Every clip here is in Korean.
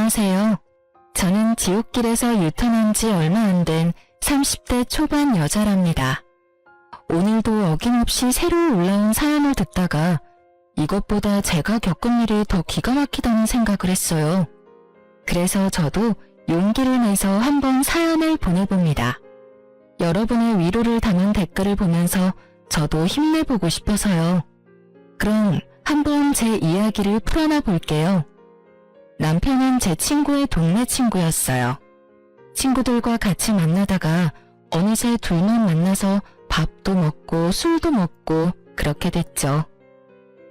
안녕하세요. 저는 지옥길에서 유턴한 지 얼마 안 된 30대 초반 여자랍니다. 오늘도 어김없이 새로 올라온 사연을 듣다가 이것보다 제가 겪은 일이 더 기가 막히다는 생각을 했어요. 그래서 저도 용기를 내서 한번 사연을 보내봅니다. 여러분의 위로를 담은 댓글을 보면서 저도 힘내보고 싶어서요. 그럼 한번 제 이야기를 풀어놔 볼게요. 남편은 제 친구의 동네 친구였어요. 친구들과 같이 만나다가 어느새 둘만 만나서 밥도 먹고 술도 먹고 그렇게 됐죠.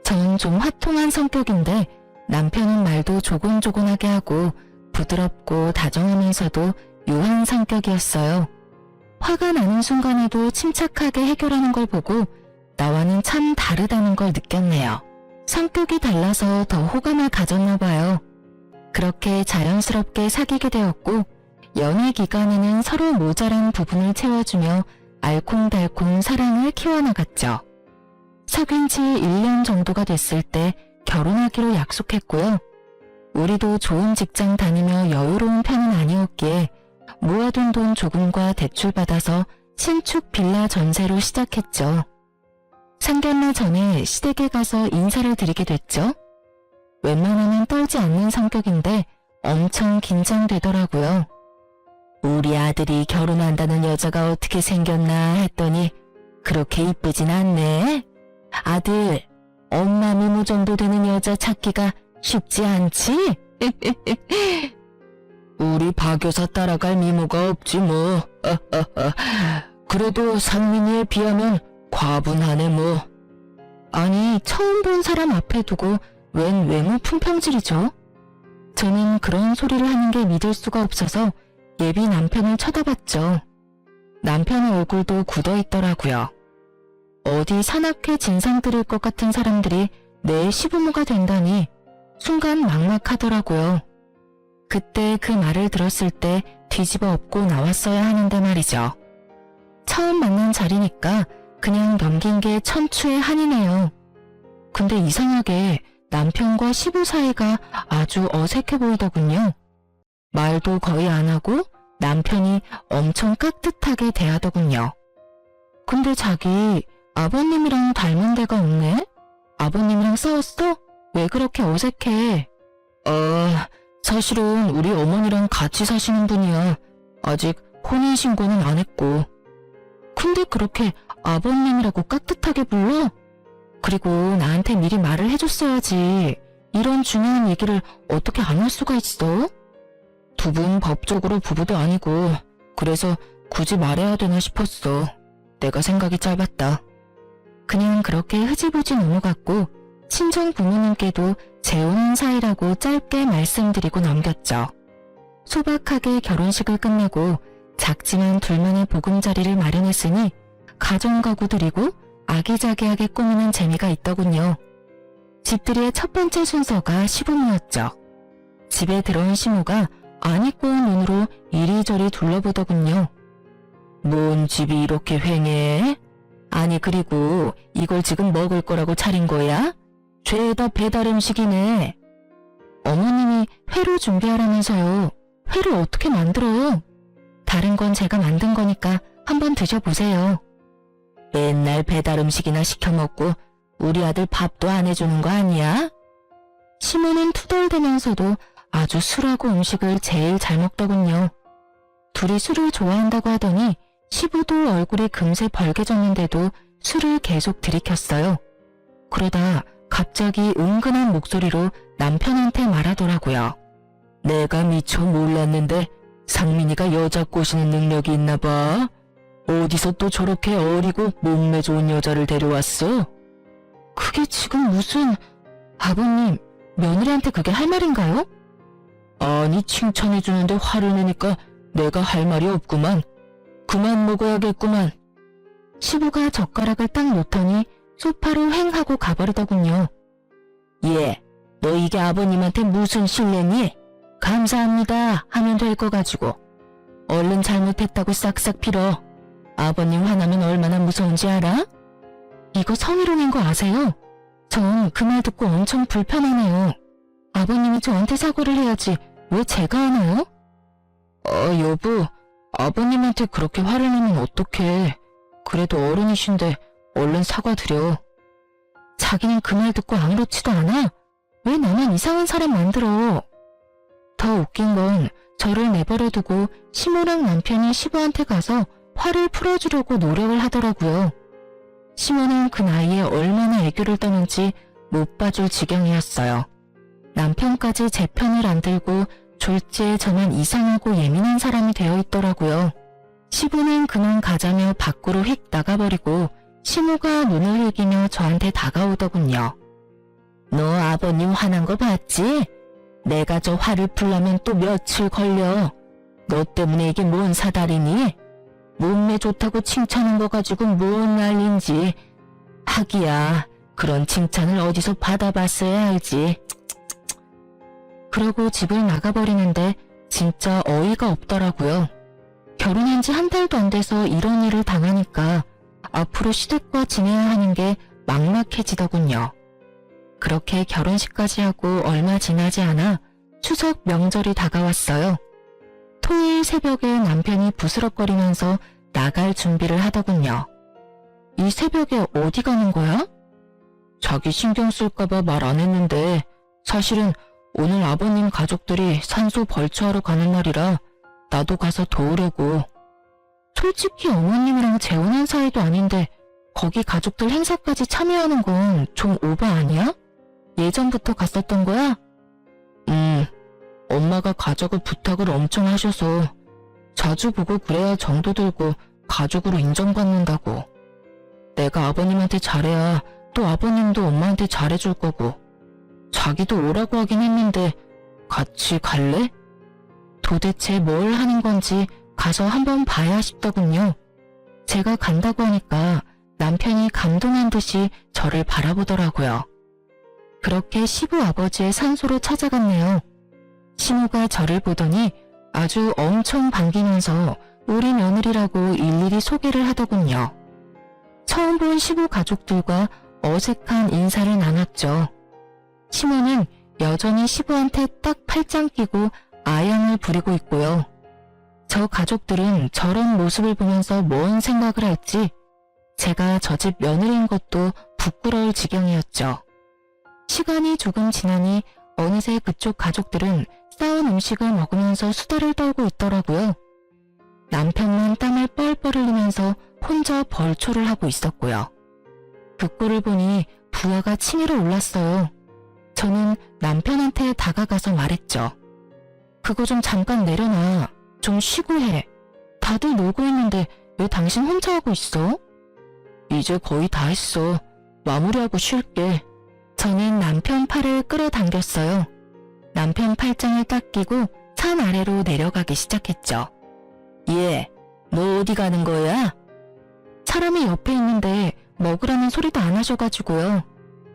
전 좀 화통한 성격인데 남편은 말도 조곤조곤하게 하고 부드럽고 다정하면서도 유한 성격이었어요. 화가 나는 순간에도 침착하게 해결하는 걸 보고 나와는 참 다르다는 걸 느꼈네요. 성격이 달라서 더 호감을 가졌나 봐요. 그렇게 자연스럽게 사귀게 되었고 연애 기간에는 서로 모자란 부분을 채워주며 알콩달콩 사랑을 키워나갔죠. 사귄 지 1년 정도가 됐을 때 결혼하기로 약속했고요. 우리도 좋은 직장 다니며 여유로운 편은 아니었기에 모아둔 돈 조금과 대출받아서 신축 빌라 전세로 시작했죠. 상견례 전에 시댁에 가서 인사를 드리게 됐죠. 웬만하면 떨지 않는 성격인데 엄청 긴장되더라고요. 우리 아들이 결혼한다는 여자가 어떻게 생겼나 했더니 그렇게 이쁘진 않네. 아들, 엄마 미모 정도 되는 여자 찾기가 쉽지 않지? 우리 박 여사 따라갈 미모가 없지 뭐. 그래도 상민이에 비하면 과분하네 뭐. 아니, 처음 본 사람 앞에 두고 웬 외모 품평질이죠? 저는 그런 소리를 하는 게 믿을 수가 없어서 예비 남편을 쳐다봤죠. 남편의 얼굴도 굳어있더라고요. 어디 산악회 진상 들일 것 같은 사람들이 내 시부모가 된다니 순간 막막하더라고요. 그때 그 말을 들었을 때 뒤집어 엎고 나왔어야 하는데 말이죠. 처음 만난 자리니까 그냥 넘긴 게 천추의 한이네요. 근데 이상하게 남편과 시부 사이가 아주 어색해 보이더군요. 말도 거의 안 하고 남편이 엄청 깍듯하게 대하더군요. 근데 자기 아버님이랑 닮은 데가 없네? 아버님이랑 싸웠어? 왜 그렇게 어색해? 사실은 우리 어머니랑 같이 사시는 분이야. 아직 혼인신고는 안 했고. 근데 그렇게 아버님이라고 깍듯하게 불러? 그리고 나한테 미리 말을 해줬어야지. 이런 중요한 얘기를 어떻게 안 할 수가 있어? 두 분 법적으로 부부도 아니고 그래서 굳이 말해야 되나 싶었어. 내가 생각이 짧았다. 그냥 그렇게 흐지부지 넘어갔고 친정 부모님께도 재혼한 사이라고 짧게 말씀드리고 넘겼죠. 소박하게 결혼식을 끝내고 작지만 둘만의 보금자리를 마련했으니 가정가구 드리고 아기자기하게 꾸미는 재미가 있더군요. 집들이의 첫 번째 순서가 시부모였죠. 집에 들어온 시모가 안 입고 온 눈으로 이리저리 둘러보더군요. 뭔 집이 이렇게 휑해? 아니 그리고 이걸 지금 먹을 거라고 차린 거야? 죄다 배달 음식이네. 어머님이 회로 준비하라면서요. 회를 어떻게 만들어? 다른 건 제가 만든 거니까 한번 드셔보세요. 맨날 배달 음식이나 시켜 먹고 우리 아들 밥도 안 해주는 거 아니야? 시모는 투덜대면서도 아주 술하고 음식을 제일 잘 먹더군요. 둘이 술을 좋아한다고 하더니 시부도 얼굴이 금세 벌개졌는데도 술을 계속 들이켰어요. 그러다 갑자기 은근한 목소리로 남편한테 말하더라고요. 내가 미처 몰랐는데 상민이가 여자 꼬시는 능력이 있나 봐. 어디서 또 저렇게 어리고 몸매 좋은 여자를 데려왔어? 그게 지금 무슨... 아버님, 며느리한테 그게 할 말인가요? 아니 칭찬해주는데 화를 내니까 내가 할 말이 없구만. 그만 먹어야겠구만. 시부가 젓가락을 딱 놓더니 소파로 횡 하고 가버리더군요. 예, 너 이게 아버님한테 무슨 실례니? 감사합니다 하면 될 거 가지고. 얼른 잘못했다고 싹싹 빌어. 아버님 화나면 얼마나 무서운지 알아? 이거 성희롱인 거 아세요? 전 그 말 듣고 엄청 불편하네요. 아버님이 저한테 사과를 해야지 왜 제가 하나요? 여보, 아버님한테 그렇게 화를 내면 어떡해. 그래도 어른이신데 얼른 사과드려. 자기는 그 말 듣고 아무렇지도 않아? 왜 나만 이상한 사람 만들어? 더 웃긴 건 저를 내버려두고 시모랑 남편이 시부한테 가서 화를 풀어주려고 노력을 하더라고요. 시모는 그 나이에 얼마나 애교를 떠는지 못 봐줄 지경이었어요. 남편까지 제 편을 안 들고 졸지에 저만 이상하고 예민한 사람이 되어 있더라고요. 시부는 그만 가자며 밖으로 휙 나가버리고 시모가 눈을 흘기며 저한테 다가오더군요. 너 아버님 화난 거 봤지? 내가 저 화를 풀려면 또 며칠 걸려. 너 때문에 이게 뭔 사달이니? 몸매 좋다고 칭찬한 거 가지고 뭔 난린지. 하기야, 그런 칭찬을 어디서 받아봤어야 알지. 그러고 집을 나가버리는데 진짜 어이가 없더라고요. 결혼한 지 한 달도 안 돼서 이런 일을 당하니까 앞으로 시댁과 지내야 하는 게 막막해지더군요. 그렇게 결혼식까지 하고 얼마 지나지 않아 추석 명절이 다가왔어요. 토요일 새벽에 남편이 부스럭거리면서 나갈 준비를 하더군요. 이 새벽에 어디 가는 거야? 자기 신경 쓸까봐 말 안 했는데 사실은 오늘 아버님 가족들이 산소 벌초하러 가는 날이라 나도 가서 도우려고. 솔직히 어머님이랑 재혼한 사이도 아닌데 거기 가족들 행사까지 참여하는 건 좀 오버 아니야? 예전부터 갔었던 거야? 엄마가 가자고 부탁을 엄청 하셔서 자주 보고 그래야 정도 들고 가족으로 인정받는다고. 내가 아버님한테 잘해야 또 아버님도 엄마한테 잘해줄 거고. 자기도 오라고 하긴 했는데 같이 갈래? 도대체 뭘 하는 건지 가서 한번 봐야 싶더군요. 제가 간다고 하니까 남편이 감동한 듯이 저를 바라보더라고요. 그렇게 시부 아버지의 산소로 찾아갔네요. 시모가 저를 보더니 아주 엄청 반기면서 우리 며느리라고 일일이 소개를 하더군요. 처음 본 시부 가족들과 어색한 인사를 나눴죠. 시모는 여전히 시부한테 딱 팔짱 끼고 아양을 부리고 있고요. 저 가족들은 저런 모습을 보면서 뭔 생각을 할지 제가 저 집 며느리인 것도 부끄러울 지경이었죠. 시간이 조금 지나니 어느새 그쪽 가족들은 싸운 음식을 먹으면서 수다를 떨고 있더라고요. 남편만 땀을 뻘뻘 흘리면서 혼자 벌초를 하고 있었고요. 그 꼴을 보니 부하가 치밀어 올랐어요. 저는 남편한테 다가가서 말했죠. 그거 좀 잠깐 내려놔. 좀 쉬고 해. 다들 놀고 있는데 왜 당신 혼자 하고 있어? 이제 거의 다 했어. 마무리하고 쉴게. 저는 남편 팔을 끌어당겼어요. 남편 팔짱을 딱 끼고 산 아래로 내려가기 시작했죠. 얘, 너 어디 가는 거야? 사람이 옆에 있는데 먹으라는 소리도 안 하셔가지고요.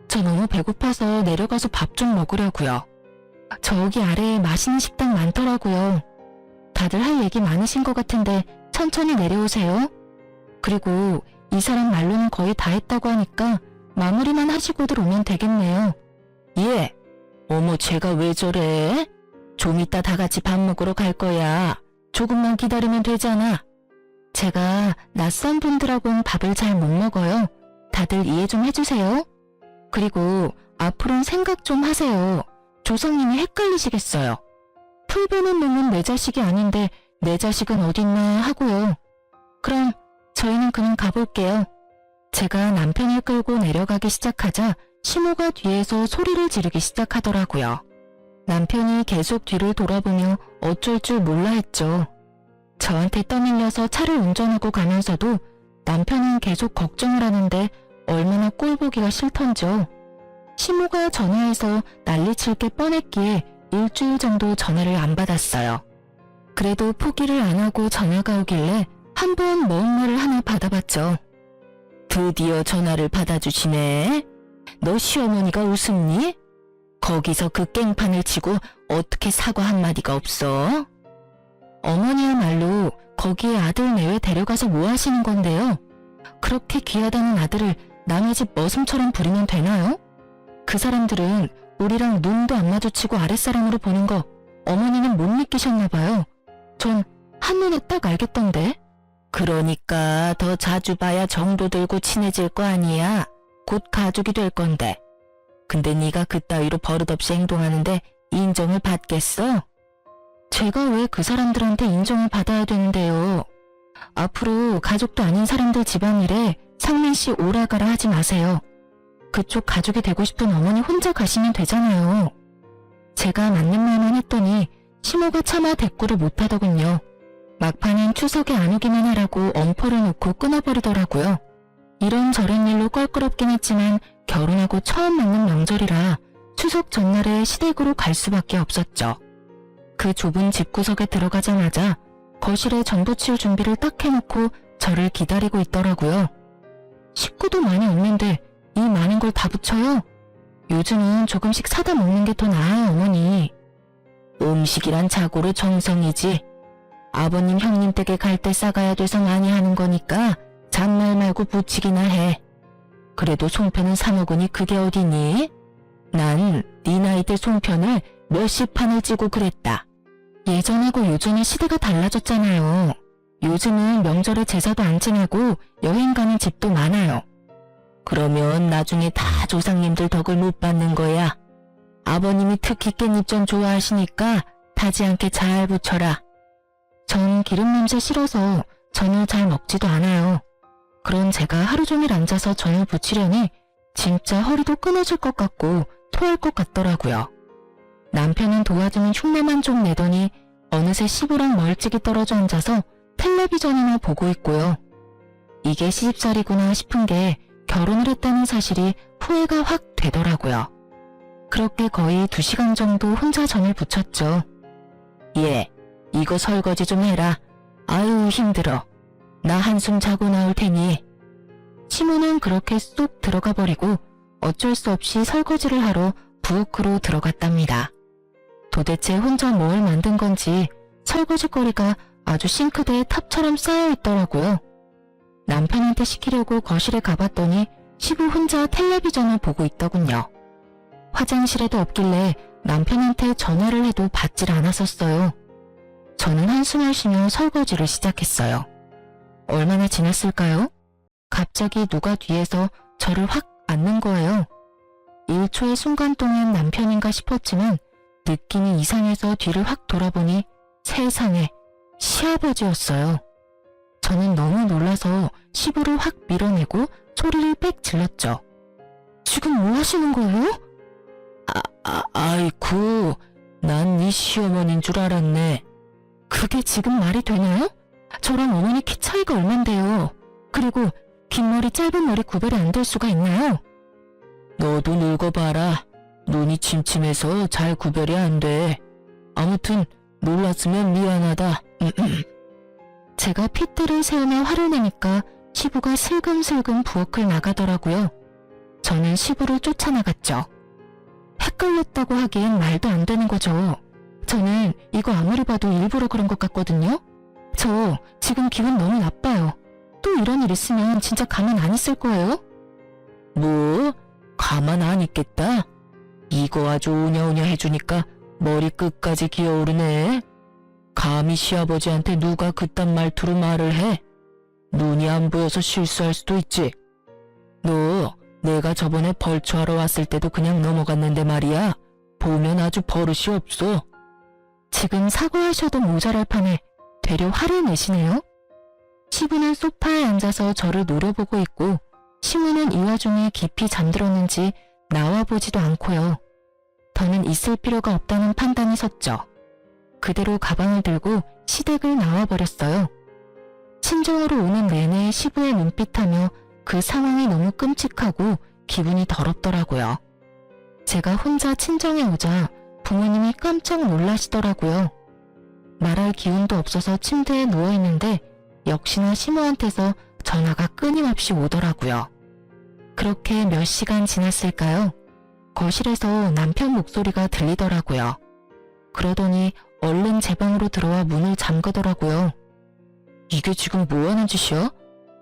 저 너무 배고파서 내려가서 밥 좀 먹으려고요. 저기 아래에 맛있는 식당 많더라고요. 다들 할 얘기 많으신 것 같은데 천천히 내려오세요. 그리고 이 사람 말로는 거의 다 했다고 하니까 마무리만 하시고들 오면 되겠네요. 예. 어머, 쟤가 왜 저래? 좀 이따 다 같이 밥 먹으러 갈 거야. 조금만 기다리면 되잖아. 제가 낯선 분들하고는 밥을 잘 못 먹어요. 다들 이해 좀 해주세요. 그리고 앞으로는 생각 좀 하세요. 조상님이 헷갈리시겠어요. 풀 베는 놈은 내 자식이 아닌데 내 자식은 어딨나 하고요. 그럼 저희는 그냥 가볼게요. 제가 남편을 끌고 내려가기 시작하자 시모가 뒤에서 소리를 지르기 시작하더라고요. 남편이 계속 뒤를 돌아보며 어쩔 줄 몰라 했죠. 저한테 떠밀려서 차를 운전하고 가면서도 남편은 계속 걱정을 하는데 얼마나 꼴보기가 싫던지요. 시모가 전화해서 난리칠 게 뻔했기에 일주일 정도 전화를 안 받았어요. 그래도 포기를 안 하고 전화가 오길래 한번 먼 말을 하나 받아봤죠. 드디어 전화를 받아주시네. 너 시어머니가 웃음니? 거기서 그 깽판을 치고 어떻게 사과 한마디가 없어? 어머니야말로 거기에 아들 내외 데려가서 뭐 하시는 건데요? 그렇게 귀하다는 아들을 남의 집 머슴처럼 부리면 되나요? 그 사람들은 우리랑 눈도 안 마주치고 아랫사람으로 보는 거 어머니는 못 느끼셨나봐요. 전 한눈에 딱 알겠던데. 그러니까 더 자주 봐야 정도 들고 친해질 거 아니야. 곧 가족이 될 건데. 근데 네가 그따위로 버릇없이 행동하는데 인정을 받겠어? 제가 왜 그 사람들한테 인정을 받아야 되는데요. 앞으로 가족도 아닌 사람들 집안일에 상민 씨 오라가라 하지 마세요. 그쪽 가족이 되고 싶은 어머니 혼자 가시면 되잖아요. 제가 맞는 말만 했더니 시모가 차마 대꾸를 못하더군요. 막판엔 추석에 안 오기만 하라고 엄포를 놓고 끊어버리더라고요. 이런저런 일로 껄끄럽긴 했지만 결혼하고 처음 맞는 명절이라 추석 전날에 시댁으로 갈 수밖에 없었죠. 그 좁은 집구석에 들어가자마자 거실에 전부 치울 준비를 딱 해놓고 저를 기다리고 있더라고요. 식구도 많이 없는데 이 많은 걸 다 붙여요? 요즘은 조금씩 사다 먹는 게 더 나아요, 어머니. 음식이란 자고로 정성이지. 아버님 형님 댁에 갈 때 싸가야 돼서 많이 하는 거니까 잔말 말고 붙이기나 해. 그래도 송편은 사 먹으니 그게 어디니? 난 네 나이 때 송편을 몇십 판을 찌고 그랬다. 예전하고 요즘은 시대가 달라졌잖아요. 요즘은 명절에 제사도 안 지내고 여행 가는 집도 많아요. 그러면 나중에 다 조상님들 덕을 못 받는 거야. 아버님이 특히 깻잎전 좋아하시니까 타지 않게 잘 부쳐라. 전 기름 냄새 싫어서 전을 잘 먹지도 않아요. 그런 제가 하루 종일 앉아서 전을 부치려니 진짜 허리도 끊어질 것 같고 토할 것 같더라고요. 남편은 도와주는 흉내만 좀 내더니 어느새 시부랑 멀찍이 떨어져 앉아서 텔레비전이나 보고 있고요. 이게 시집살이구나 싶은 게 결혼을 했다는 사실이 후회가 확 되더라고요. 그렇게 거의 2시간 정도 혼자 전을 부쳤죠. 예, 이거 설거지 좀 해라. 아유 힘들어. 나 한숨 자고 나올 테니. 시모는 그렇게 쏙 들어가 버리고 어쩔 수 없이 설거지를 하러 부엌으로 들어갔답니다. 도대체 혼자 뭘 만든 건지 설거지거리가 아주 싱크대에 탑처럼 쌓여 있더라고요. 남편한테 시키려고 거실에 가봤더니 시부 혼자 텔레비전을 보고 있더군요. 화장실에도 없길래 남편한테 전화를 해도 받질 않았었어요. 저는 한숨을 쉬며 설거지를 시작했어요. 얼마나 지났을까요? 갑자기 누가 뒤에서 저를 확 안는 거예요. 1초의 순간 동안 남편인가 싶었지만 느낌이 이상해서 뒤를 확 돌아보니 세상에 시아버지였어요. 저는 너무 놀라서 시부를 확 밀어내고 소리를 빽 질렀죠. 지금 뭐 하시는 거예요? 아이쿠, 난 네 시어머니인 줄 알았네. 그게 지금 말이 되나요? 저랑 어머니 키 차이가 얼만데요. 그리고 긴 머리 짧은 머리 구별이 안 될 수가 있나요? 너도 늙어봐라. 눈이 침침해서 잘 구별이 안 돼. 아무튼 놀랐으면 미안하다. 제가 핏대를 세우며 화를 내니까 시부가 슬금슬금 부엌을 나가더라고요. 저는 시부를 쫓아나갔죠. 헷갈렸다고 하기엔 말도 안 되는 거죠. 저는 이거 아무리 봐도 일부러 그런 것 같거든요. 저 지금 기분 너무 나빠요. 또 이런 일 있으면 진짜 가만 안 있을 거예요? 뭐? 가만 안 있겠다? 이거 아주 오냐오냐 해주니까 머리 끝까지 기어오르네. 감히 시아버지한테 누가 그딴 말투로 말을 해? 눈이 안 보여서 실수할 수도 있지. 너 내가 저번에 벌초하러 왔을 때도 그냥 넘어갔는데 말이야. 보면 아주 버릇이 없어. 지금 사과하셔도 모자랄 판에 되려 화를 내시네요. 시부는 소파에 앉아서 저를 노려보고 있고 시모는 이 와중에 깊이 잠들었는지 나와보지도 않고요. 더는 있을 필요가 없다는 판단이 섰죠. 그대로 가방을 들고 시댁을 나와버렸어요. 친정으로 오는 내내 시부의 눈빛하며 그 상황이 너무 끔찍하고 기분이 더럽더라고요. 제가 혼자 친정에 오자 부모님이 깜짝 놀라시더라고요. 말할 기운도 없어서 침대에 누워있는데 역시나 시모한테서 전화가 끊임없이 오더라고요. 그렇게 몇 시간 지났을까요? 거실에서 남편 목소리가 들리더라고요. 그러더니 얼른 제 방으로 들어와 문을 잠그더라고요. 이게 지금 뭐하는 짓이야?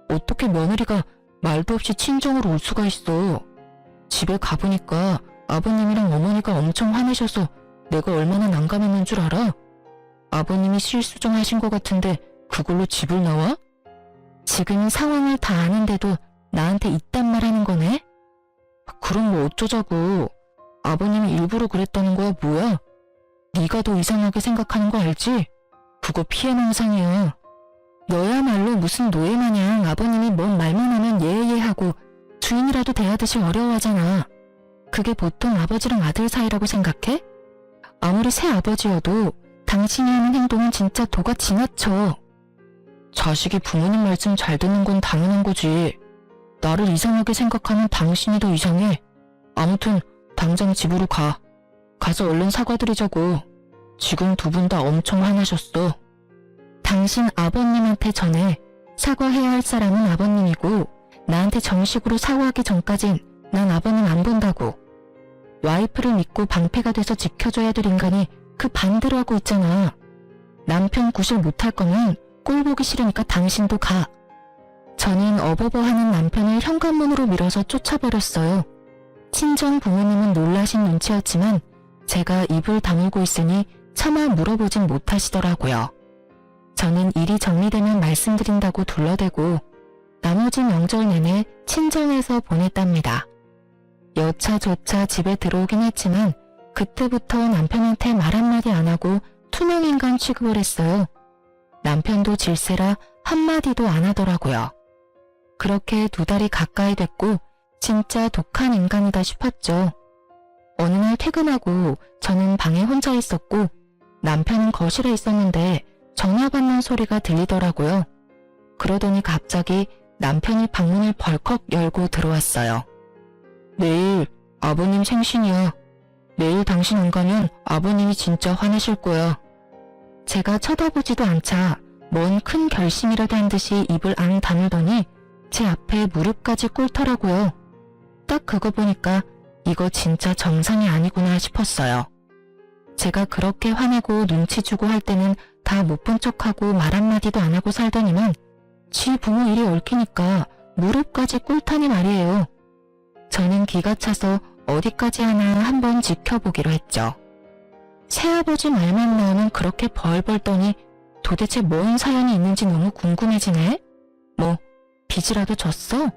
어떻게 며느리가 말도 없이 친정으로 올 수가 있어. 집에 가보니까 아버님이랑 어머니가 엄청 화내셔서 내가 얼마나 난감했는 줄 알아? 아버님이 실수 좀 하신 것 같은데 그걸로 집을 나와? 지금 상황을 다 아는데도 나한테 이딴 말 하는 거네? 그럼 뭐 어쩌자고. 아버님이 일부러 그랬다는 거야 뭐야? 네가 더 이상하게 생각하는 거 알지? 그거 피해망상이야. 너야말로 무슨 노예 마냥 아버님이 뭔 말만 하면 예예하고 주인이라도 대하듯이 어려워하잖아. 그게 보통 아버지랑 아들 사이라고 생각해? 아무리 새아버지여도 당신이 하는 행동은 진짜 도가 지나쳐. 자식이 부모님 말씀 잘 듣는 건 당연한 거지. 나를 이상하게 생각하는 당신이 더 이상해. 아무튼 당장 집으로 가. 가서 얼른 사과드리자고. 지금 두 분 다 엄청 화나셨어. 당신 아버님한테 전해. 사과해야 할 사람은 아버님이고 나한테 정식으로 사과하기 전까진 난 아버님 안 본다고. 와이프를 믿고 방패가 돼서 지켜줘야 될 인간이 그 반대로 하고 있잖아. 남편 구실 못할 거면 꼴 보기 싫으니까 당신도 가. 저는 어버버하는 남편을 현관문으로 밀어서 쫓아버렸어요. 친정 부모님은 놀라신 눈치였지만 제가 입을 다물고 있으니 차마 물어보진 못하시더라고요. 저는 일이 정리되면 말씀드린다고 둘러대고 나머지 명절 내내 친정에서 보냈답니다. 여차저차 집에 들어오긴 했지만 그때부터 남편한테 말 한마디 안 하고 투명인간 취급을 했어요. 남편도 질세라 한마디도 안 하더라고요. 그렇게 2달이 가까이 됐고 진짜 독한 인간이다 싶었죠. 어느 날 퇴근하고 저는 방에 혼자 있었고 남편은 거실에 있었는데 전화 받는 소리가 들리더라고요. 그러더니 갑자기 남편이 방문을 벌컥 열고 들어왔어요. 내일 아버님 생신이야. 내일 당신 안 가면 아버님이 진짜 화내실 거야. 제가 쳐다보지도 않자 뭔 큰 결심이라도 한 듯이 입을 앙 다물더니 제 앞에 무릎까지 꿇더라고요. 딱 그거 보니까 이거 진짜 정상이 아니구나 싶었어요. 제가 그렇게 화내고 눈치 주고 할 때는 다 못 본 척하고 말 한마디도 안 하고 살더니만 지 부모 일이 얽히니까 무릎까지 꿇다니 말이에요. 저는 기가 차서 어디까지 하나 한번 지켜보기로 했죠. 새아버지 말만 나오면 그렇게 벌벌 떠니 도대체 뭔 사연이 있는지 너무 궁금해지네? 뭐 빚이라도 졌어?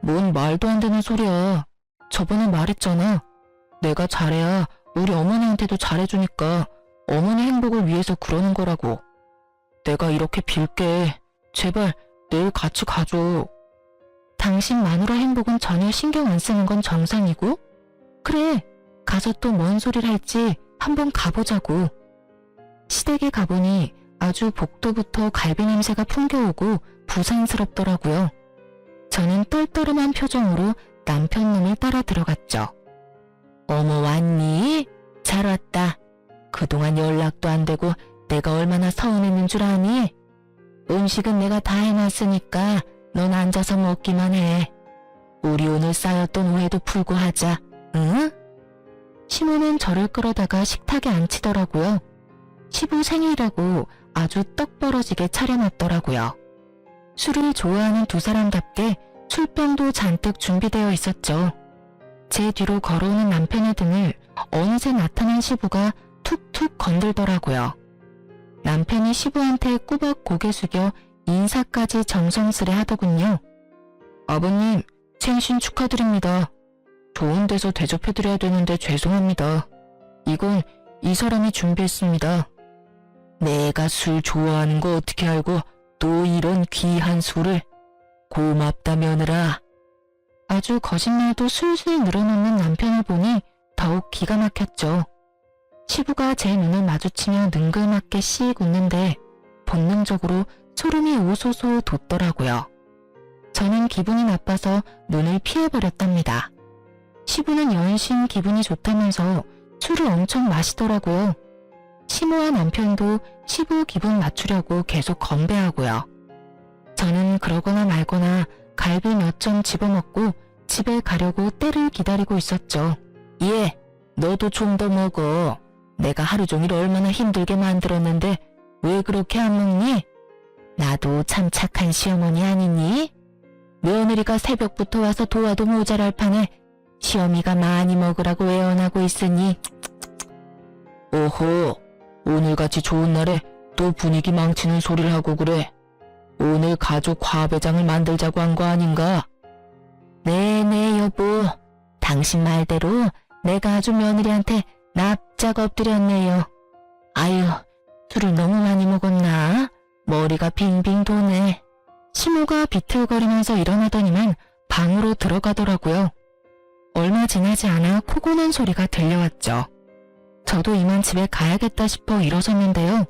뭔 말도 안 되는 소리야. 저번에 말했잖아. 내가 잘해야 우리 어머니한테도 잘해주니까 어머니 행복을 위해서 그러는 거라고. 내가 이렇게 빌게. 제발 내일 같이 가줘. 당신 마누라 행복은 전혀 신경 안 쓰는 건 정상이고? 그래, 가서 또 뭔 소리를 할지 한번 가보자고. 시댁에 가보니 아주 복도부터 갈비 냄새가 풍겨오고 부산스럽더라고요. 저는 떨떠름한 표정으로 남편 놈을 따라 들어갔죠. 어머 왔니? 잘 왔다. 그동안 연락도 안 되고 내가 얼마나 서운했는 줄 아니? 음식은 내가 다 해놨으니까 넌 앉아서 먹기만 해. 우리 오늘 쌓였던 오해도 풀고 하자. 응? 시모는 저를 끌어다가 식탁에 앉히더라고요. 시부 생일이라고 아주 떡 벌어지게 차려놨더라고요. 술을 좋아하는 두 사람답게 술병도 잔뜩 준비되어 있었죠. 제 뒤로 걸어오는 남편의 등을 어느새 나타난 시부가 툭툭 건들더라고요. 남편이 시부한테 꾸벅 고개 숙여 인사까지 정성스레 하더군요. 아버님, 생신 축하드립니다. 좋은 데서 대접해드려야 되는데 죄송합니다. 이건 이 사람이 준비했습니다. 내가 술 좋아하는 거 어떻게 알고 또 이런 귀한 술을. 고맙다 며느라. 아주 거짓말도 술술 늘어놓는 남편을 보니 더욱 기가 막혔죠. 시부가 제 눈을 마주치며 능글맞게 씩 웃는데 본능적으로 소름이 오소소 돋더라고요. 저는 기분이 나빠서 눈을 피해버렸답니다. 시부는 연신 기분이 좋다면서 술을 엄청 마시더라고요. 시모와 남편도 시부 기분 맞추려고 계속 건배하고요. 저는 그러거나 말거나 갈비 몇 점 집어먹고 집에 가려고 때를 기다리고 있었죠. 예, 너도 좀 더 먹어. 내가 하루 종일 얼마나 힘들게 만들었는데 왜 그렇게 안 먹니? 나도 참 착한 시어머니 아니니? 며느리가 새벽부터 와서 도와도 모자랄 판에 시어미가 많이 먹으라고 애원하고 있으니 오호, 오늘같이 좋은 날에 또 분위기 망치는 소리를 하고 그래. 오늘 가족 화배장을 만들자고 한 거 아닌가? 네네 여보, 당신 말대로 내가 아주 며느리한테 납작 엎드렸네요. 아유, 술을 너무 많이 먹었나? 머리가 빙빙 도네. 시모가 비틀거리면서 일어나더니만 방으로 들어가더라고요. 얼마 지나지 않아 코 고는 소리가 들려왔죠. 저도 이만 집에 가야겠다 싶어 일어섰는데요.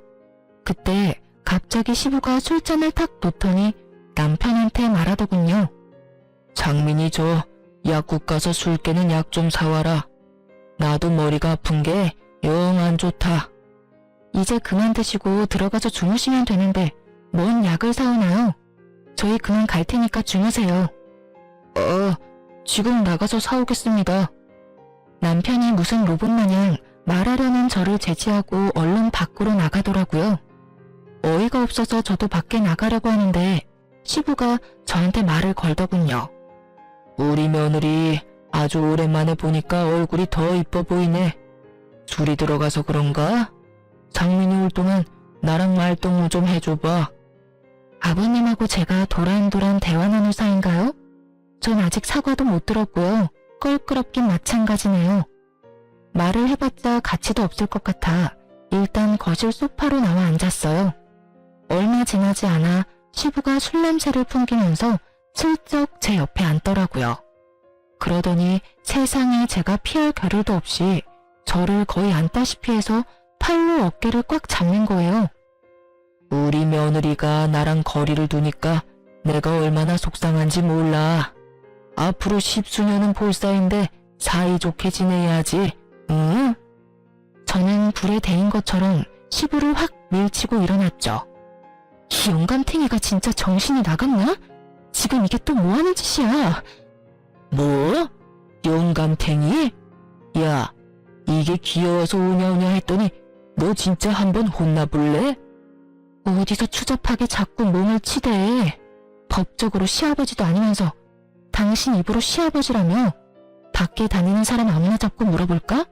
그때 갑자기 시부가 술잔을 탁 놓더니 남편한테 말하더군요. 장민이 저 약국 가서 술 깨는 약 좀 사와라. 나도 머리가 아픈 게 영 안 좋다. 이제 그만 드시고 들어가서 주무시면 되는데 뭔 약을 사오나요? 저희 그만 갈 테니까 주무세요. 지금 나가서 사오겠습니다. 남편이 무슨 로봇 마냥 말하려는 저를 제지하고 얼른 밖으로 나가더라고요. 어이가 없어서 저도 밖에 나가려고 하는데 시부가 저한테 말을 걸더군요. 우리 며느리 아주 오랜만에 보니까 얼굴이 더 이뻐 보이네. 술이 들어가서 그런가? 장민이 올 동안 나랑 말동무 좀 해줘봐. 아버님하고 제가 도란도란 대화 나눌 사이인가요? 전 아직 사과도 못 들었고요. 껄끄럽긴 마찬가지네요. 말을 해봤자 가치도 없을 것 같아 일단 거실 소파로 나와 앉았어요. 얼마 지나지 않아 시부가 술 냄새를 풍기면서 슬쩍 제 옆에 앉더라고요. 그러더니 세상에 제가 피할 겨를도 없이 저를 거의 안다시피 해서 팔로 어깨를 꽉 잡는 거예요. 우리 며느리가 나랑 거리를 두니까 내가 얼마나 속상한지 몰라. 앞으로 10수년은 볼 사이인데 사이좋게 지내야지. 응? 저는 불에 데인 것처럼 시부를 확 밀치고 일어났죠. 이 영감탱이가 진짜 정신이 나갔나? 지금 이게 또 뭐하는 짓이야? 뭐? 영감탱이? 야, 이게 귀여워서 오냐오냐 했더니 너 진짜 한번 혼나볼래? 어디서 추잡하게 자꾸 몸을 치대. 법적으로 시아버지도 아니면서 당신 입으로 시아버지라며? 밖에 다니는 사람 아무나 잡고 물어볼까?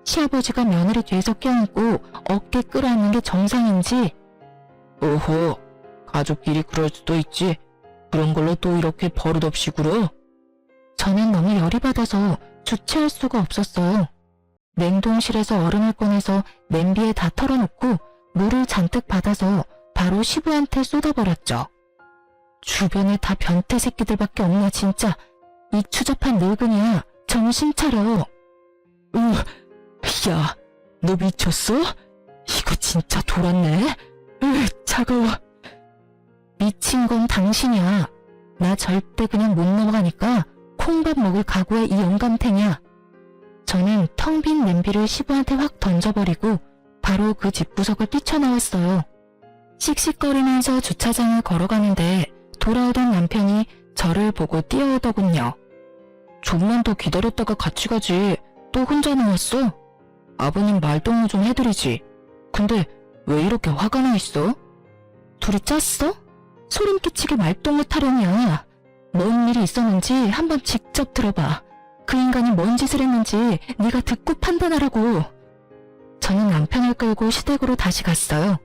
시아버지가 며느리 뒤에서 껴안고 어깨 끌어안는 게 정상인지. 오호, 가족끼리 그럴 수도 있지. 그런 걸로 또 이렇게 버릇없이 굴어? 저는 너무 열이 받아서 주체할 수가 없었어요. 냉동실에서 얼음을 꺼내서 냄비에 다 털어놓고 물을 잔뜩 받아서 바로 시부한테 쏟아버렸죠. 주변에 다 변태 새끼들밖에 없냐 진짜. 이 추잡한 늙은이야. 정신 차려. 야, 너 미쳤어? 이거 진짜 돌았네. 차가워. 미친 건 당신이야. 나 절대 그냥 못 넘어가니까 콩밥 먹을 각오의 이 영감탱이야. 저는 텅 빈 냄비를 시부한테 확 던져버리고 바로 그 집구석을 뛰쳐나왔어요. 씩씩거리면서 주차장을 걸어가는데 돌아오던 남편이 저를 보고 뛰어오더군요. 좀만 더 기다렸다가 같이 가지. 또 혼자 나왔어? 아버님 말동무 좀 해드리지. 근데 왜 이렇게 화가 나 있어? 둘이 짰어? 소름 끼치게 말동무 타령이야. 뭔 일이 있었는지 한번 직접 들어봐. 그 인간이 뭔 짓을 했는지 네가 듣고 판단하라고. 저는 남편을 끌고 시댁으로 다시 갔어요.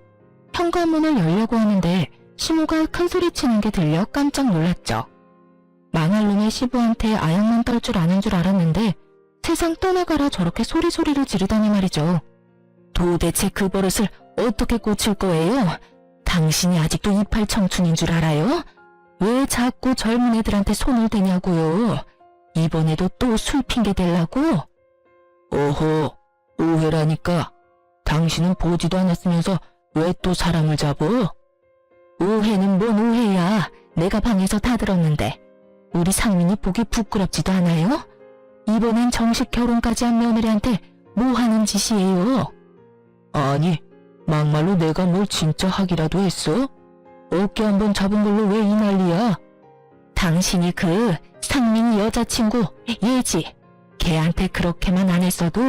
현관문을 열려고 하는데 시모가 큰 소리치는 게 들려 깜짝 놀랐죠. 망할 놈의 시부한테 아양만 떨 줄 아는 줄 알았는데 세상 떠나가라 저렇게 소리소리를 지르다니 말이죠. 도대체 그 버릇을 어떻게 고칠 거예요? 당신이 아직도 이팔 청춘인 줄 알아요? 왜 자꾸 젊은 애들한테 손을 대냐고요? 이번에도 또 술 핑계 대려고? 오호, 오해라니까. 당신은 보지도 않았으면서 왜 또 사람을 잡어? 오해는 뭔 오해야. 내가 방에서 다 들었는데. 우리 상민이 보기 부끄럽지도 않아요? 이번엔 정식 결혼까지 한 며느리한테 뭐 하는 짓이에요? 아니, 막말로 내가 뭘 진짜 하기라도 했어? 어깨 한번 잡은 걸로 왜 이 난리야? 당신이 그 상민이 여자친구 예지, 걔한테 그렇게만 안 했어도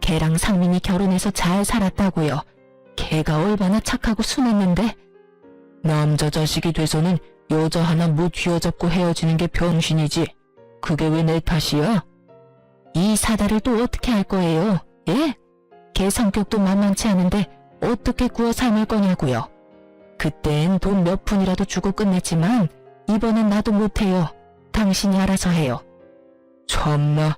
걔랑 상민이 결혼해서 잘 살았다고요. 걔가 얼마나 착하고 순했는데. 남자 자식이 돼서는 여자 하나 못 휘어잡고 헤어지는 게 병신이지. 그게 왜 내 탓이야? 이 사다를 또 어떻게 할 거예요? 예? 걔 성격도 만만치 않은데 어떻게 구워 삶을 거냐고요. 그땐 돈 몇 푼이라도 주고 끝냈지만 이번엔 나도 못해요. 당신이 알아서 해요. 참나,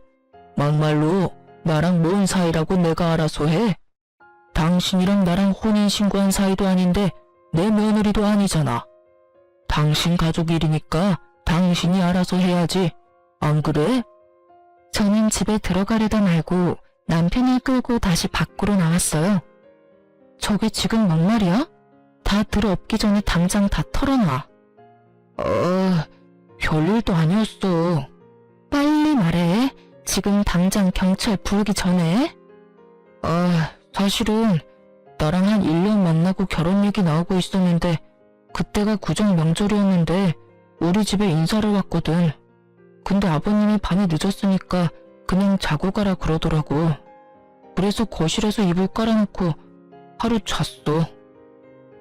막말로 나랑 뭔 사이라고 내가 알아서 해? 당신이랑 나랑 혼인신고한 사이도 아닌데 내 며느리도 아니잖아. 당신 가족 일이니까 당신이 알아서 해야지. 안 그래? 저는 집에 들어가려다 말고 남편을 끌고 다시 밖으로 나왔어요. 저게 지금 뭔 말이야? 다 들어엎기 전에 당장 다 털어놔. 별일도 아니었어. 빨리 말해. 지금 당장 경찰 부르기 전에. 사실은 나랑 한 1년 만나고 결혼 얘기 나오고 있었는데 그때가 구정 명절이었는데 우리 집에 인사를 왔거든. 근데 아버님이 밤이 늦었으니까 그냥 자고 가라 그러더라고. 그래서 거실에서 이불 깔아놓고 하루 잤어.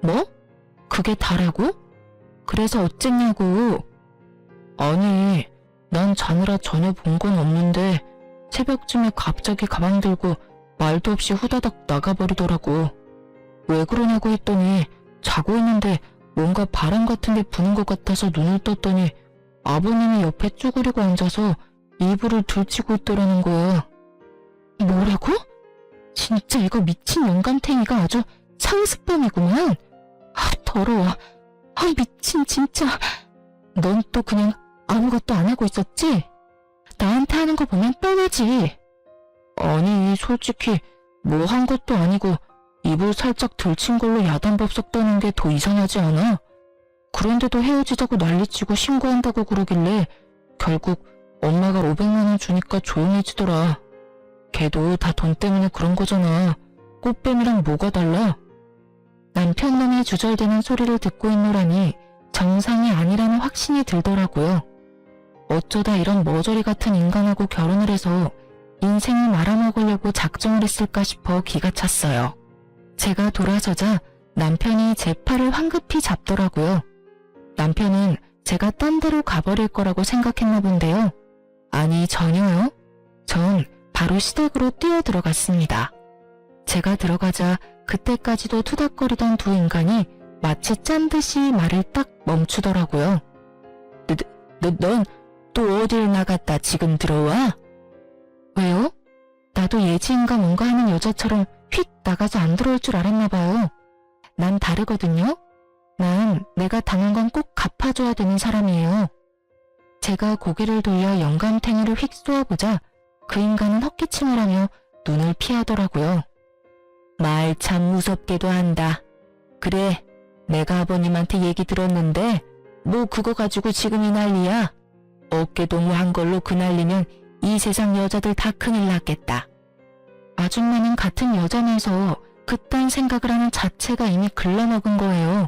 뭐? 그게 다라고? 그래서 어쨌냐고. 아니, 난 자느라 전혀 본 건 없는데 새벽쯤에 갑자기 가방 들고 말도 없이 후다닥 나가버리더라고. 왜 그러냐고 했더니 자고 있는데 뭔가 바람 같은 게 부는 것 같아서 눈을 떴더니 아버님이 옆에 쭈그리고 앉아서 이불을 들치고 있더라는 거야. 뭐라고? 진짜 이거 미친 영감탱이가 아주 상습범이구만. 더러워. 미친 진짜. 넌 또 그냥 아무것도 안 하고 있었지? 나한테 하는 거 보면 뻔하지. 아니, 솔직히 뭐 한 것도 아니고 이불 살짝 들친 걸로 야단법석 떠는 게 더 이상하지 않아? 그런데도 헤어지자고 난리치고 신고한다고 그러길래 결국 엄마가 500만 원 주니까 조용해지더라. 걔도 다 돈 때문에 그런 거잖아. 꽃뱀이랑 뭐가 달라? 남편 놈이 주절대는 소리를 듣고 있노라니 정상이 아니라는 확신이 들더라고요. 어쩌다 이런 머저리 같은 인간하고 결혼을 해서 인생을 말아먹으려고 작정을 했을까 싶어 기가 찼어요. 제가 돌아서자 남편이 제 팔을 황급히 잡더라고요. 남편은 제가 딴 데로 가버릴 거라고 생각했나 본데요. 아니, 전혀요. 전 바로 시댁으로 뛰어들어갔습니다. 제가 들어가자 그때까지도 투닥거리던 두 인간이 마치 짠 듯이 말을 딱 멈추더라고요. 넌 또 어딜 나갔다 지금 들어와? 왜요? 나도 예지인가 뭔가 하는 여자처럼 휙 나가서 안 들어올 줄 알았나 봐요. 난 다르거든요. 난 내가 당한 건 꼭 갚아줘야 되는 사람이에요. 제가 고개를 돌려 영감탱이를 휙 쏘아보자 그 인간은 헛기침을 하며 눈을 피하더라고요. 말 참 무섭게도 한다. 그래, 내가 아버님한테 얘기 들었는데 뭐 그거 가지고 지금이 난리야. 어깨동무한 걸로 그 난리면 이 세상 여자들 다 큰일 났겠다. 아줌마는 같은 여자면서 그딴 생각을 하는 자체가 이미 글러먹은 거예요.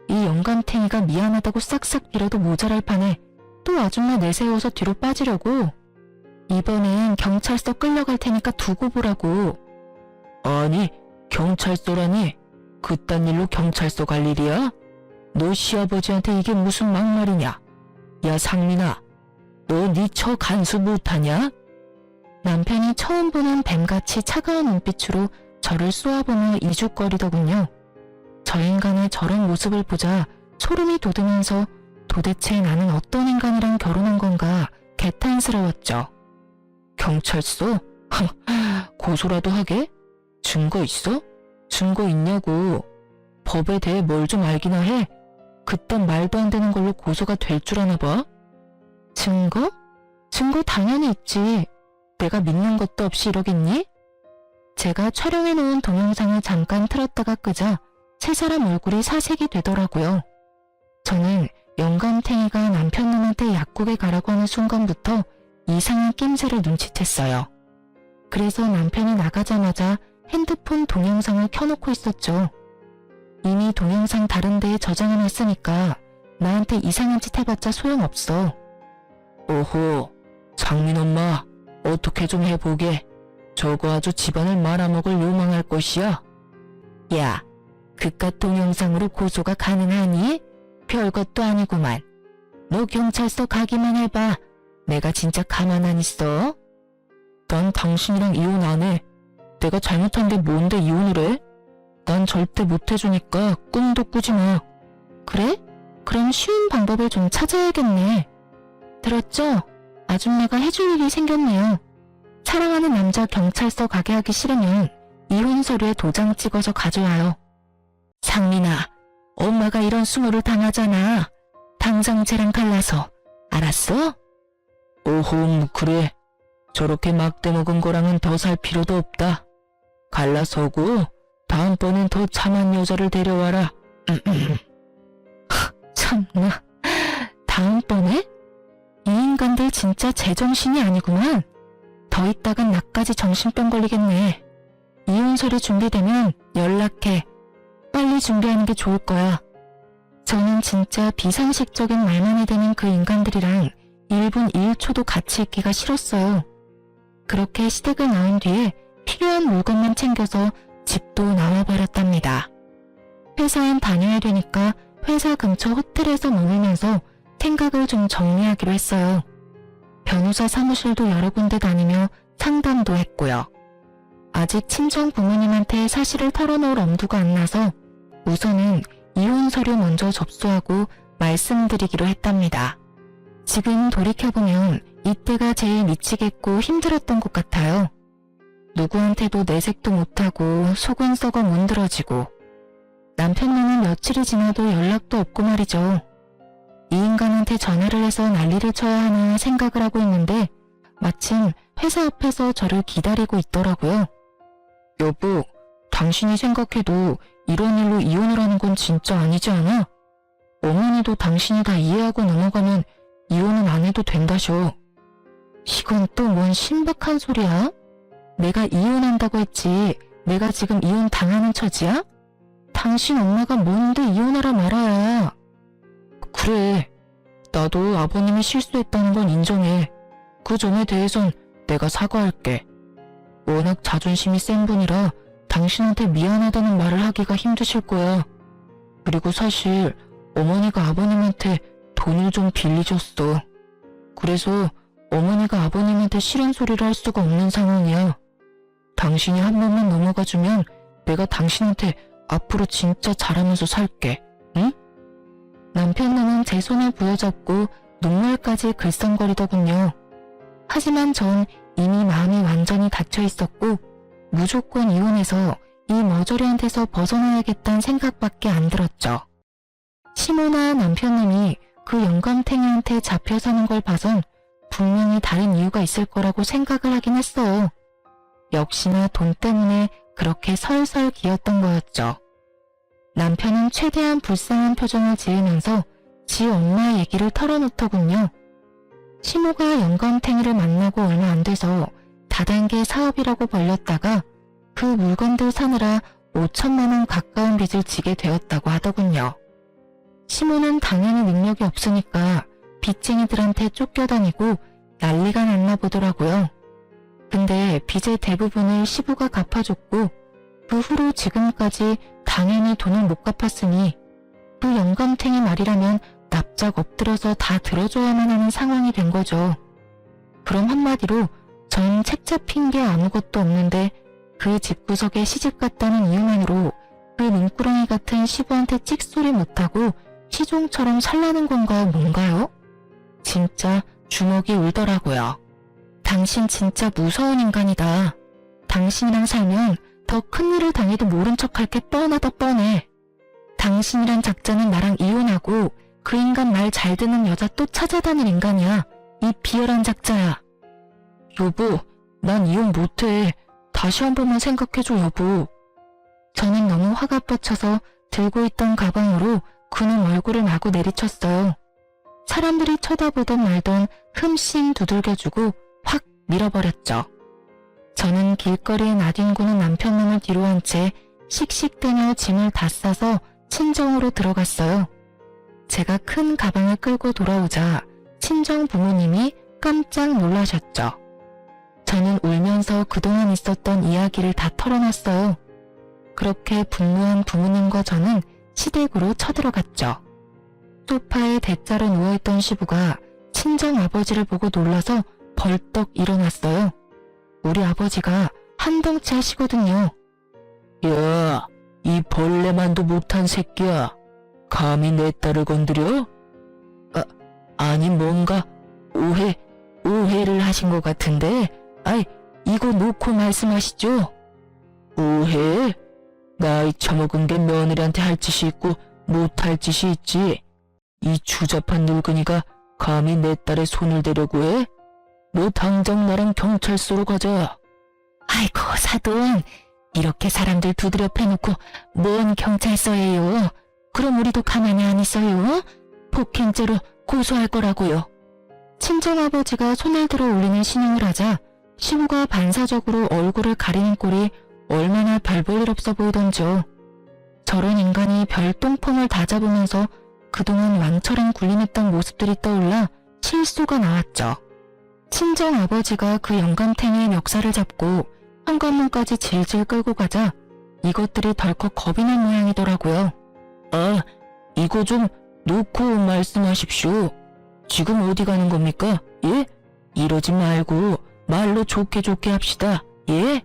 이 영감탱이가 미안하다고 싹싹 빌어도 모자랄 판에 또 아줌마 내세워서 뒤로 빠지려고. 이번엔 경찰서 끌려갈 테니까 두고 보라고. 아니, 경찰서라니? 그딴 일로 경찰서 갈 일이야? 너 시아버지한테 이게 무슨 막말이냐? 야, 상민아, 너 네 처 간수 못하냐? 남편이 처음 보는 뱀같이 차가운 눈빛으로 저를 쏘아보며 이죽거리더군요. 저 인간의 저런 모습을 보자 소름이 돋으면서 도대체 나는 어떤 인간이랑 결혼한 건가 개탄스러웠죠. 경찰서? 고소라도 하게? 증거 있어? 증거 있냐고. 법에 대해 뭘 좀 알기나 해. 그딴 말도 안 되는 걸로 고소가 될 줄 아나 봐. 증거? 증거 당연히 있지. 내가 믿는 것도 없이 이러겠니? 제가 촬영해놓은 동영상을 잠깐 틀었다가 끄자 세 사람 얼굴이 사색이 되더라고요. 저는 영감탱이가 남편놈한테 약국에 가라고 하는 순간부터 이상한 낌새를 눈치챘어요. 그래서 남편이 나가자마자 핸드폰 동영상을 켜놓고 있었죠. 이미 동영상 다른 데에 저장해놨으니까 나한테 이상한 짓 해봤자 소용없어. 오호, 장민 엄마, 어떻게 좀 해보게. 저거 아주 집안을 말아먹을 요망할 것이야. 야, 그깟 동영상으로 고소가 가능하니? 별것도 아니구만. 너 경찰서 가기만 해봐. 내가 진짜 가만 안 있어. 난 당신이랑 이혼 안 해. 내가 잘못한 게 뭔데 이혼을 해? 난 절대 못 해주니까 꿈도 꾸지 마. 그래? 그럼 쉬운 방법을 좀 찾아야겠네. 들었죠? 아줌마가 해줄 일이 생겼네요. 사랑하는 남자 경찰서 가게 하기 싫으면 이혼 서류에 도장 찍어서 가져와요. 상민아, 엄마가 이런 수모를 당하잖아. 당장 쟤랑 갈라서. 알았어? 오홈, 그래. 저렇게 막대 먹은 거랑은 더 살 필요도 없다. 갈라서고 다음번엔 더 참한 여자를 데려와라. 참나. 다음번에? 이 인간들 진짜 제정신이 아니구만. 더 있다간 나까지 정신병 걸리겠네. 이혼 서류 준비되면 연락해. 빨리 준비하는 게 좋을 거야. 저는 진짜 비상식적인 말만 해대는 그 인간들이랑 1분 1초도 같이 있기가 싫었어요. 그렇게 시댁을 나온 뒤에 필요한 물건만 챙겨서 집도 나와버렸답니다. 회사엔 다녀야 되니까 회사 근처 호텔에서 머물면서 생각을 좀 정리하기로 했어요. 변호사 사무실도 여러 군데 다니며 상담도 했고요. 아직 친정 부모님한테 사실을 털어놓을 엄두가 안 나서 우선은 이혼 서류 먼저 접수하고 말씀드리기로 했답니다. 지금 돌이켜보면 이때가 제일 미치겠고 힘들었던 것 같아요. 누구한테도 내색도 못하고 속은 썩어 문드러지고 남편과는 며칠이 지나도 연락도 없고 말이죠. 이 인간한테 전화를 해서 난리를 쳐야 하나 생각을 하고 있는데 마침 회사 앞에서 저를 기다리고 있더라고요. 여보, 당신이 생각해도 이런 일로 이혼을 하는 건 진짜 아니지 않아? 어머니도 당신이 다 이해하고 넘어가면 이혼은 안 해도 된다셔. 이건 또 뭔 신박한 소리야? 내가 이혼한다고 했지 내가 지금 이혼 당하는 처지야? 당신 엄마가 뭔데 이혼하라 말아야. 그래, 나도 아버님이 실수했다는 건 인정해. 그 점에 대해선 내가 사과할게. 워낙 자존심이 센 분이라 당신한테 미안하다는 말을 하기가 힘드실 거야. 그리고 사실 어머니가 아버님한테 돈을 좀 빌리셨어. 그래서 어머니가 아버님한테 싫은 소리를 할 수가 없는 상황이야. 당신이 한 번만 넘어가주면 내가 당신한테 앞으로 진짜 잘하면서 살게. 응? 남편은 제 손을 부여잡고 눈물까지 글썽거리더군요. 하지만 전 이미 마음이 완전히 닫혀 있었고 무조건 이혼해서 이 머저리한테서 벗어나야겠다는 생각밖에 안 들었죠. 시모나 남편님이 그 영감탱이한테 잡혀 사는 걸 봐선 분명히 다른 이유가 있을 거라고 생각을 하긴 했어요. 역시나 돈 때문에 그렇게 설설 기었던 거였죠. 남편은 최대한 불쌍한 표정을 지으면서 지 엄마의 얘기를 털어놓더군요. 시모가 영감탱이를 만나고 얼마 안 돼서 다단계 사업이라고 벌렸다가 그 물건들 사느라 5천만 원 가까운 빚을 지게 되었다고 하더군요. 시모는 당연히 능력이 없으니까 빚쟁이들한테 쫓겨다니고 난리가 났나 보더라고요. 근데 빚의 대부분을 시부가 갚아줬고 그 후로 지금까지 당연히 돈을 못 갚았으니 그 영감탱이 말이라면 납작 엎드려서 다 들어줘야만 하는 상황이 된 거죠. 그럼 한마디로 전 책 잡힌 게 아무것도 없는데 그 집구석에 시집갔다는 이유만으로 그 눈구렁이 같은 시부한테 찍소리 못하고 시종처럼 살라는 건가요, 뭔가요? 진짜 주먹이 울더라고요. 당신 진짜 무서운 인간이다. 당신이랑 살면 더 큰일을 당해도 모른 척할 게 뻔하다 뻔해. 당신이란 작자는 나랑 이혼하고 그 인간 말 잘 듣는 여자 또 찾아다닐 인간이야. 이 비열한 작자야. 여보, 난 이혼 못해. 다시 한 번만 생각해줘, 여보. 저는 너무 화가 뻗쳐서 들고 있던 가방으로 그놈 얼굴을 마구 내리쳤어요. 사람들이 쳐다보던 말던 흠씬 두들겨주고 확 밀어버렸죠. 저는 길거리에 나뒹구는 남편놈을 뒤로 한 채 씩씩대며 짐을 다 싸서 친정으로 들어갔어요. 제가 큰 가방을 끌고 돌아오자 친정 부모님이 깜짝 놀라셨죠. 저는 울면서 그동안 있었던 이야기를 다 털어놨어요. 그렇게 분노한 부모님과 저는 시댁으로 쳐들어갔죠. 소파에 대자로 누워있던 시부가 친정 아버지를 보고 놀라서 벌떡 일어났어요. 우리 아버지가 한덩치 하시거든요. 야, 이 벌레만도 못한 새끼야. 감히 내 딸을 건드려? 아니 뭔가 오해를 하신 것 같은데, 아이, 이거 놓고 말씀하시죠. 오해? 나이 처먹은 게 며느리한테 할 짓이 있고 못할 짓이 있지. 이 추잡한 늙은이가 감히 내 딸의 손을 대려고 해? 너 당장 나랑 경찰서로 가자. 아이고, 사돈. 이렇게 사람들 두드려 패놓고 뭔 경찰서예요. 그럼 우리도 가만히 안 있어요. 폭행죄로 고소할 거라고요. 친정아버지가 손을 들어 올리는 신용을 하자 시부가 반사적으로 얼굴을 가리는 꼴이 얼마나 별 볼 일 없어 보이던지요. 저런 인간이 별똥폼을 다 잡으면서 그동안 왕처럼 군림했던 모습들이 떠올라 실소가 나왔죠. 친정아버지가 그 영감탱이의 멱살을 잡고 현관문까지 질질 끌고 가자 이것들이 덜컥 겁이 난 모양이더라고요. 아, 이거 좀 놓고 말씀하십시오. 지금 어디 가는 겁니까? 예? 이러지 말고 말로 좋게 합시다. 예?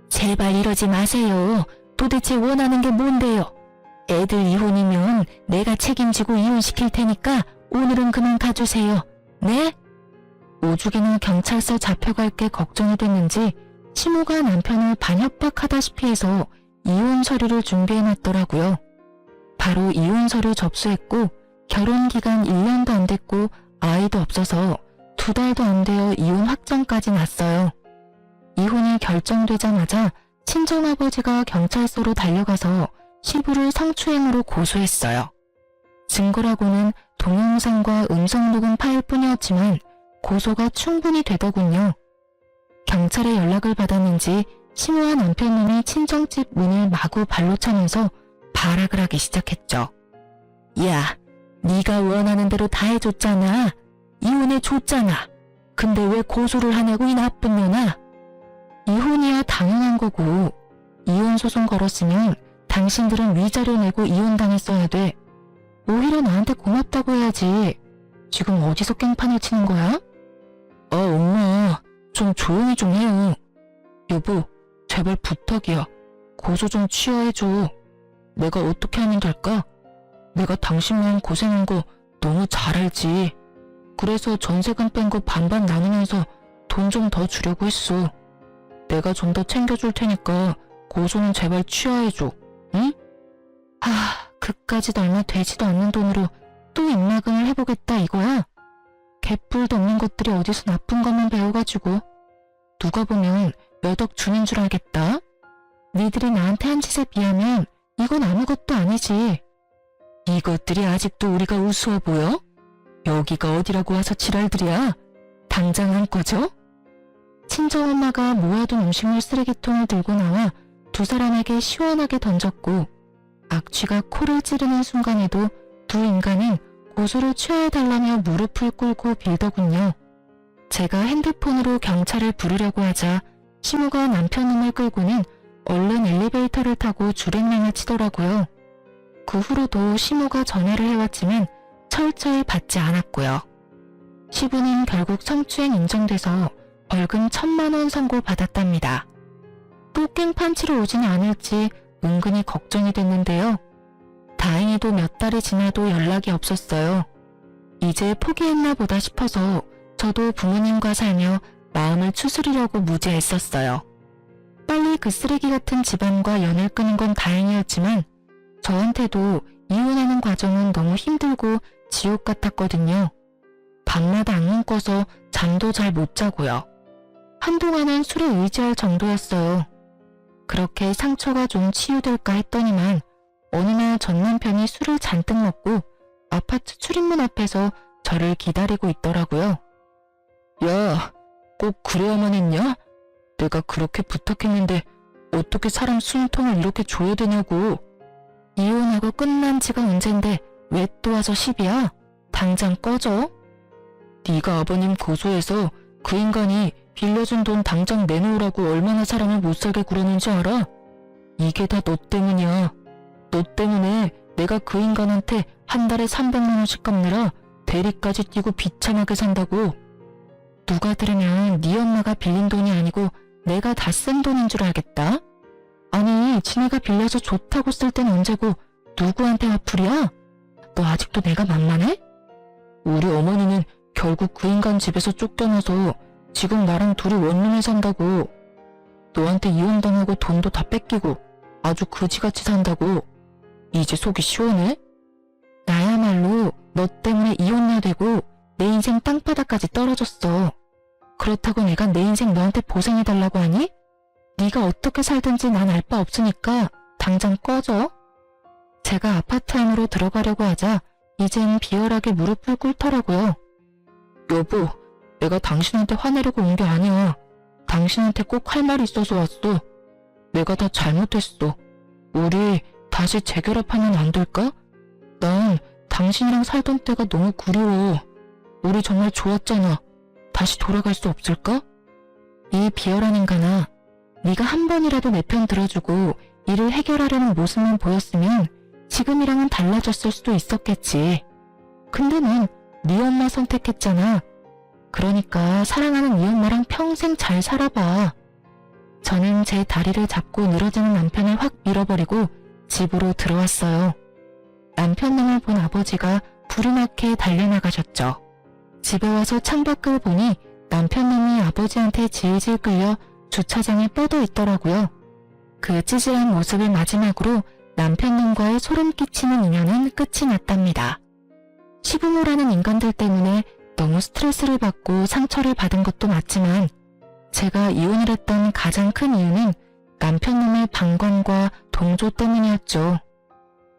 제발 이러지 마세요. 도대체 원하는 게 뭔데요? 애들 이혼이면 내가 책임지고 이혼시킬 테니까 오늘은 그만 가주세요. 네? 오죽이나 경찰서 잡혀갈 게 걱정이 됐는지 시모가 남편을 반협박하다시피 해서 이혼 서류를 준비해놨더라고요. 바로 이혼 서류 접수했고 결혼 기간 1년도 안 됐고 아이도 없어서 2달도 안 되어 이혼 확정까지 났어요. 이혼이 결정되자마자 친정아버지가 경찰서로 달려가서 시부를 성추행으로 고소했어요. 증거라고는 동영상과 음성녹음 파일뿐이었지만 고소가 충분히 되더군요. 경찰에 연락을 받았는지 시모와 남편님이 친정집 문을 마구 발로 차면서 발악을 하기 시작했죠. 야, 네가 원하는 대로 다 해줬잖아. 이혼해줬잖아. 근데 왜 고소를 하냐고 이 나쁜 년아. 이혼이야 당연한 거고 이혼 소송 걸었으면 당신들은 위자료 내고 이혼당했어야 돼. 오히려 나한테 고맙다고 해야지. 지금 어디서 깽판을 치는 거야? 엄마, 좀 조용히 좀 해요. 여보, 제발 부탁이야. 고소 좀 취하해줘. 내가 어떻게 하면 될까? 내가 당신 마음 고생한 거 너무 잘 알지. 그래서 전세금 뺀 거 반반 나누면서 돈 좀 더 주려고 했어. 내가 좀 더 챙겨줄 테니까 고소는 제발 취하해줘. 응? 그까짓 얼마 되지도 않는 돈으로 또 입막음을 해보겠다 이거야? 개뿔도 없는 것들이 어디서 나쁜 것만 배워가지고 누가 보면 몇 억 주는 줄 알겠다. 니들이 나한테 한 짓에 비하면 이건 아무것도 아니지. 이것들이 아직도 우리가 우스워 보여? 여기가 어디라고 와서 지랄들이야? 당장 안 꺼져? 친정엄마가 모아둔 음식물 쓰레기통을 들고 나와 두 사람에게 시원하게 던졌고 악취가 코를 찌르는 순간에도 두 인간은 고소를 취하해달라며 무릎을 꿇고 빌더군요. 제가 핸드폰으로 경찰을 부르려고 하자 시모가 남편님을 끌고는 얼른 엘리베이터를 타고 줄행랑을 치더라고요. 그 후로도 시모가 전화를 해왔지만 철저히 받지 않았고요. 시부는 결국 성추행 인정돼서 벌금 1,000만 원 선고받았답니다. 또 깽판 치러 오지는 않을지 은근히 걱정이 됐는데요. 다행히도 몇 달이 지나도 연락이 없었어요. 이제 포기했나 보다 싶어서 저도 부모님과 살며 마음을 추스리려고 무지했었어요. 빨리 그 쓰레기 같은 집안과 연을 끊은 건 다행이었지만 저한테도 이혼하는 과정은 너무 힘들고 지옥 같았거든요. 밤마다 악몽 꿔서 잠도 잘 못 자고요. 한동안은 술에 의지할 정도였어요. 그렇게 상처가 좀 치유될까 했더니만 어느 날 전 남편이 술을 잔뜩 먹고 아파트 출입문 앞에서 저를 기다리고 있더라고요. 야, 꼭 그래야만 했냐? 내가 그렇게 부탁했는데 어떻게 사람 숨통을 이렇게 줘야 되냐고. 이혼하고 끝난 지가 언젠데 왜 또 와서 시비야? 당장 꺼져. 네가 아버님 고소해서 그 인간이 빌려준 돈 당장 내놓으라고 얼마나 사람을 못살게 굴었는지 알아? 이게 다 너 때문이야. 너 때문에 내가 그 인간한테 한 달에 300만 원씩 갚느라 대리까지 뛰고 비참하게 산다고. 누가 들으면 네 엄마가 빌린 돈이 아니고 내가 다 쓴 돈인 줄 알겠다. 아니, 지네가 빌려서 좋다고 쓸 땐 언제고 누구한테 화풀이야? 너 아직도 내가 만만해? 우리 어머니는 결국 그 인간 집에서 쫓겨나서 지금 나랑 둘이 원룸에 산다고. 너한테 이혼당하고 돈도 다 뺏기고 아주 그지같이 산다고. 이제 속이 시원해? 나야말로 너 때문에 이혼녀 되고 내 인생 땅바닥까지 떨어졌어. 그렇다고 내가 내 인생 너한테 보상해달라고 하니? 네가 어떻게 살든지 난 알 바 없으니까 당장 꺼져. 제가 아파트 안으로 들어가려고 하자 이젠 비열하게 무릎을 꿇더라고요. 여보, 내가 당신한테 화내려고 온 게 아니야. 당신한테 꼭 할 말이 있어서 왔어. 내가 다 잘못했어. 우리 다시 재결합하면 안 될까? 난 당신이랑 살던 때가 너무 그리워. 우리 정말 좋았잖아. 다시 돌아갈 수 없을까? 이 비열한 인간아, 네가 한 번이라도 내 편 들어주고 일을 해결하려는 모습만 보였으면 지금이랑은 달라졌을 수도 있었겠지. 근데 넌 네 엄마 선택했잖아. 그러니까 사랑하는 네 엄마랑 평생 잘 살아봐. 저는 제 다리를 잡고 늘어지는 남편을 확 밀어버리고 집으로 들어왔어요. 남편놈을 본 아버지가 불이 나게 달려나가셨죠. 집에 와서 창밖을 보니 남편놈이 아버지한테 질질 끌려 주차장에 뻗어 있더라고요. 그 찌질한 모습을 마지막으로 남편놈과의 소름 끼치는 인연은 끝이 났답니다. 시부모라는 인간들 때문에 너무 스트레스를 받고 상처를 받은 것도 맞지만 제가 이혼을 했던 가장 큰 이유는 남편놈의 방관과 동조 때문이었죠.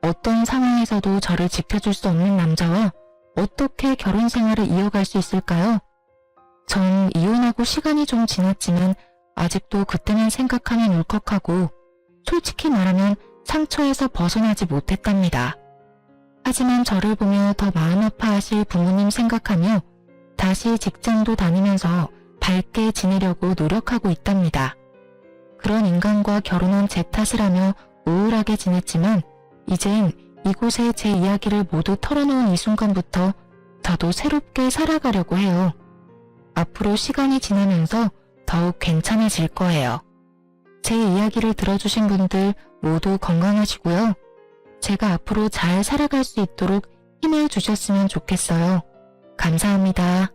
어떤 상황에서도 저를 지켜줄 수 없는 남자와 어떻게 결혼 생활을 이어갈 수 있을까요? 전 이혼하고 시간이 좀 지났지만 아직도 그때만 생각하면 울컥하고 솔직히 말하면 상처에서 벗어나지 못했답니다. 하지만 저를 보며 더 마음 아파하실 부모님 생각하며 다시 직장도 다니면서 밝게 지내려고 노력하고 있답니다. 그런 인간과 결혼한 제 탓을 하며 우울하게 지냈지만 이젠 이곳에 제 이야기를 모두 털어놓은 이 순간부터 저도 새롭게 살아가려고 해요. 앞으로 시간이 지나면서 더욱 괜찮아질 거예요. 제 이야기를 들어주신 분들 모두 건강하시고요. 제가 앞으로 잘 살아갈 수 있도록 힘을 주셨으면 좋겠어요. 감사합니다.